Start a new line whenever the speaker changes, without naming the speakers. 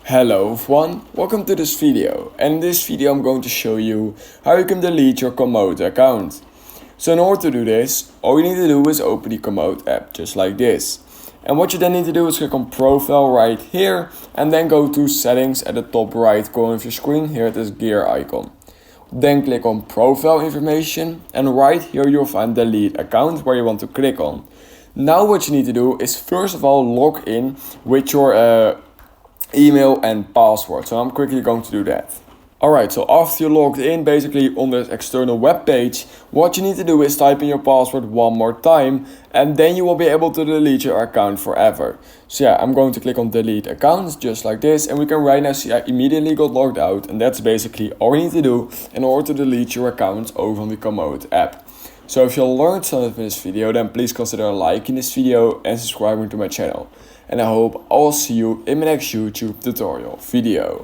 Hello everyone, welcome to this video, and in this video I'm going to show you how you can delete your Komoot account. So in order to do this, all you need to do is open the Komoot app just like this. And what you then need to do is click on profile right here and then go to settings at the top right corner of your screen here at this gear icon. Then click on profile information and right here you'll find delete account where you want to click on. Now what you need to do is first of all log in with your email and password. So I'm quickly going to do that. Alright, so after you're logged in basically on this external web page, what you need to do is type in your password one more time and then you will be able to delete your account forever. So yeah, I'm going to click on delete accounts just like this, and we can right now see I immediately got logged out, and that's basically all you need to do in order to delete your account over on the Komoot app. So if you learned something from this video, then please consider liking this video and subscribing to my channel. And I hope I'll see you in my next YouTube tutorial video.